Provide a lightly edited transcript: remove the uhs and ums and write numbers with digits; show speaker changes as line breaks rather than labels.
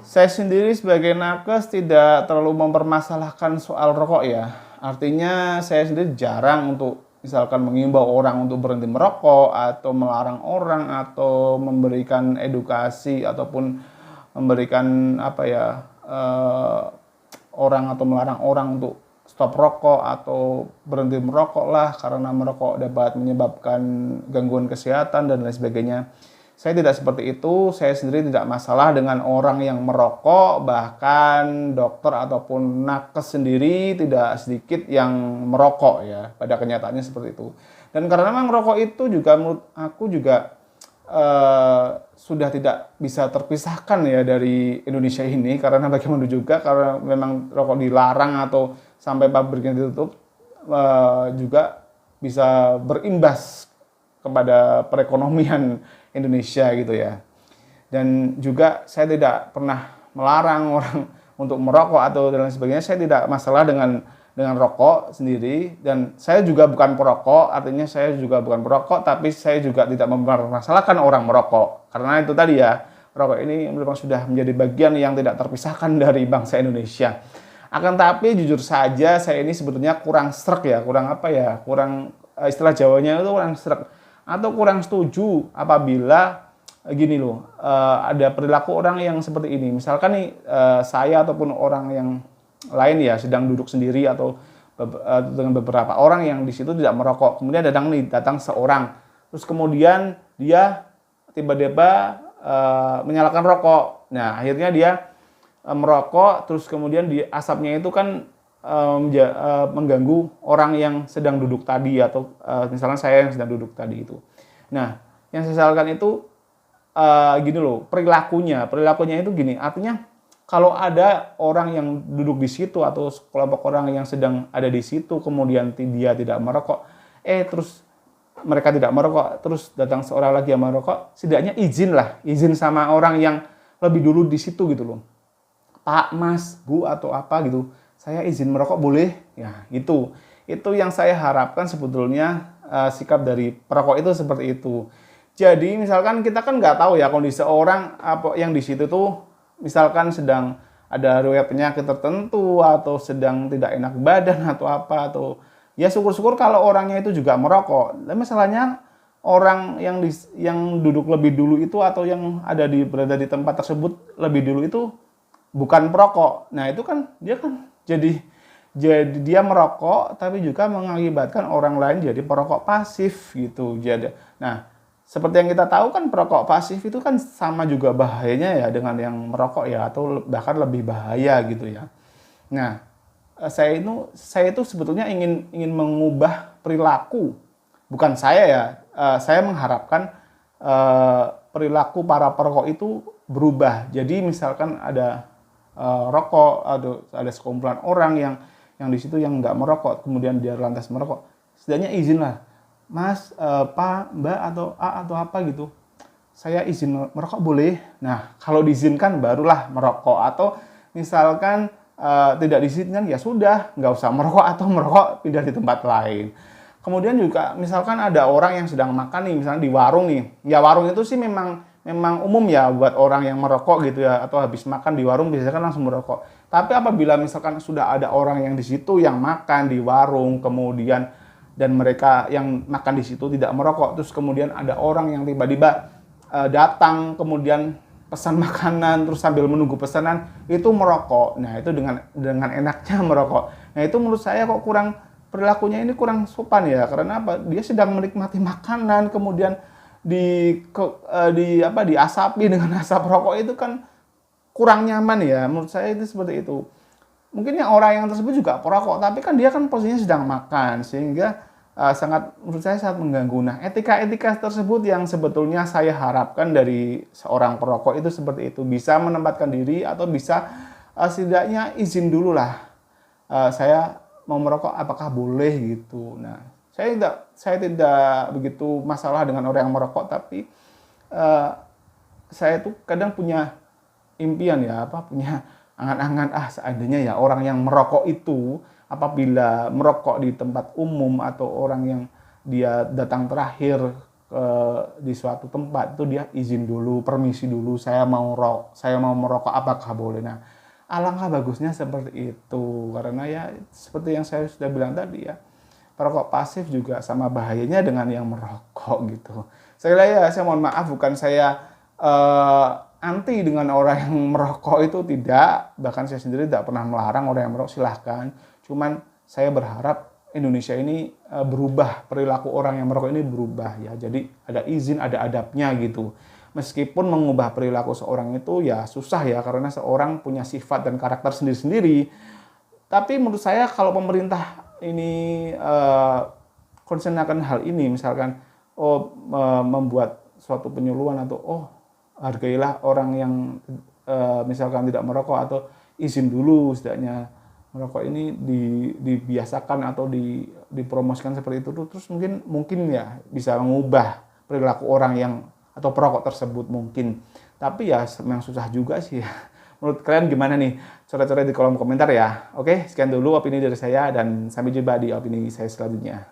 Saya sendiri sebagai nakes tidak terlalu mempermasalahkan soal rokok ya. Artinya saya sendiri jarang untuk misalkan mengimbau orang untuk berhenti merokok atau melarang orang atau memberikan edukasi ataupun memberikan apa ya orang atau melarang orang untuk stop rokok atau berhenti merokok lah karena merokok dapat menyebabkan gangguan kesehatan dan lain sebagainya. Saya tidak seperti itu, saya sendiri tidak masalah dengan orang yang merokok, bahkan dokter ataupun nakes sendiri tidak sedikit yang merokok ya, pada kenyataannya seperti itu. Dan karena memang merokok itu juga menurut aku juga sudah tidak bisa terpisahkan ya dari Indonesia ini, karena bagaimana juga karena memang rokok dilarang atau sampai pabriknya ditutup juga bisa berimbas kepada perekonomian Indonesia gitu ya. Dan juga saya tidak pernah melarang orang untuk merokok atau dan lain sebagainya. Saya tidak masalah dengan rokok sendiri dan saya juga bukan perokok, artinya saya juga bukan perokok tapi saya juga tidak mempermasalahkan orang merokok. Karena itu tadi ya, rokok ini memang sudah menjadi bagian yang tidak terpisahkan dari bangsa Indonesia. Akan tapi jujur saja saya ini sebetulnya kurang srek ya, kurang apa ya, kurang istilah Jawanya itu kurang srek atau kurang setuju apabila gini loh, ada perilaku orang yang seperti ini. Misalkan nih saya ataupun orang yang lain ya sedang duduk sendiri atau dengan beberapa orang yang di situ tidak merokok. Kemudian datang seorang, terus kemudian dia tiba-tiba menyalakan rokok. Nah, akhirnya dia merokok, terus kemudian di asapnya itu kan mengganggu orang yang sedang duduk tadi atau misalnya saya yang sedang duduk tadi itu. Nah, yang saya salahkan itu gini loh, perilakunya itu gini, artinya kalau ada orang yang duduk di situ atau kelompok orang yang sedang ada di situ kemudian dia tidak merokok, terus mereka tidak merokok, terus datang seorang lagi yang merokok, setidaknya izin sama orang yang lebih dulu di situ gitu loh. Pak, Mas, Bu atau apa gitu, saya izin merokok boleh? Ya, itu yang saya harapkan sebetulnya sikap dari perokok itu seperti itu. Jadi misalkan kita kan nggak tahu ya kondisi orang apa yang di situ tuh misalkan sedang ada riwayat penyakit tertentu atau sedang tidak enak badan atau apa atau ya syukur-syukur kalau orangnya itu juga merokok. Dan masalahnya orang yang duduk lebih dulu itu atau yang berada di tempat tersebut lebih dulu itu bukan perokok. Nah, itu kan dia kan jadi dia merokok tapi juga mengakibatkan orang lain jadi perokok pasif gitu. Nah, seperti yang kita tahu kan perokok pasif itu kan sama juga bahayanya ya dengan yang merokok ya atau bahkan lebih bahaya gitu ya. Nah, saya itu sebetulnya ingin mengubah perilaku. Bukan saya ya, saya mengharapkan perilaku para perokok itu berubah. Jadi misalkan ada rokok, ada sekumpulan orang yang di situ yang nggak merokok, kemudian dia lantas merokok, setidaknya izin lah, Mas, Pak, Mbak atau A atau apa gitu, saya izin merokok boleh. Nah, kalau diizinkan barulah merokok, atau misalkan tidak diizinkan ya sudah, nggak usah merokok atau merokok pindah di tempat lain. Kemudian juga misalkan ada orang yang sedang makan nih, misalnya di warung nih, ya warung itu sih memang umum ya buat orang yang merokok gitu ya, atau habis makan di warung biasanya kan langsung merokok. Tapi apabila misalkan sudah ada orang yang di situ yang makan di warung kemudian dan mereka yang makan di situ tidak merokok, terus kemudian ada orang yang tiba-tiba datang kemudian pesan makanan terus sambil menunggu pesanan itu merokok. Nah, itu dengan enaknya merokok. Nah, itu menurut saya kok perilakunya ini kurang sopan ya, karena apa? Dia sedang menikmati makanan kemudian diasapi dengan asap rokok, itu kan kurang nyaman ya. Menurut saya itu seperti itu. Mungkin yang orang yang tersebut juga perokok, tapi kan dia kan posisinya sedang makan sehingga menurut saya sangat mengganggu. Nah, etika tersebut yang sebetulnya saya harapkan dari seorang perokok itu seperti itu, bisa menempatkan diri atau bisa setidaknya izin dulu lah. Saya mau merokok apakah boleh gitu. Nah, saya tidak begitu masalah dengan orang yang merokok, tapi saya tuh kadang punya impian ya, punya angan-angan seandainya ya orang yang merokok itu apabila merokok di tempat umum atau orang yang dia datang terakhir di suatu tempat itu dia izin dulu, permisi dulu, saya mau merokok, apakah boleh? Nah, alangkah bagusnya seperti itu, karena ya seperti yang saya sudah bilang tadi ya, perokok pasif juga sama bahayanya dengan yang merokok gitu. Saya mohon maaf, bukan saya anti dengan orang yang merokok, itu tidak, bahkan saya sendiri tidak pernah melarang orang yang merokok, silahkan. Cuman saya berharap Indonesia ini berubah, perilaku orang yang merokok ini berubah ya. Jadi ada izin, ada adabnya gitu. Meskipun mengubah perilaku seorang itu ya susah ya, karena seorang punya sifat dan karakter sendiri-sendiri. Tapi menurut saya kalau pemerintah ini concern akan hal ini, misalkan membuat suatu penyuluhan atau hargailah orang yang misalkan tidak merokok, atau izin dulu setidaknya merokok ini dibiasakan atau dipromosikan seperti itu, terus mungkin ya bisa mengubah perilaku orang yang atau perokok tersebut mungkin. Tapi ya memang susah juga sih ya. Menurut kalian gimana nih? Coret-coret di kolom komentar ya. Oke, sekian dulu opini dari saya dan sampai jumpa di opini saya selanjutnya.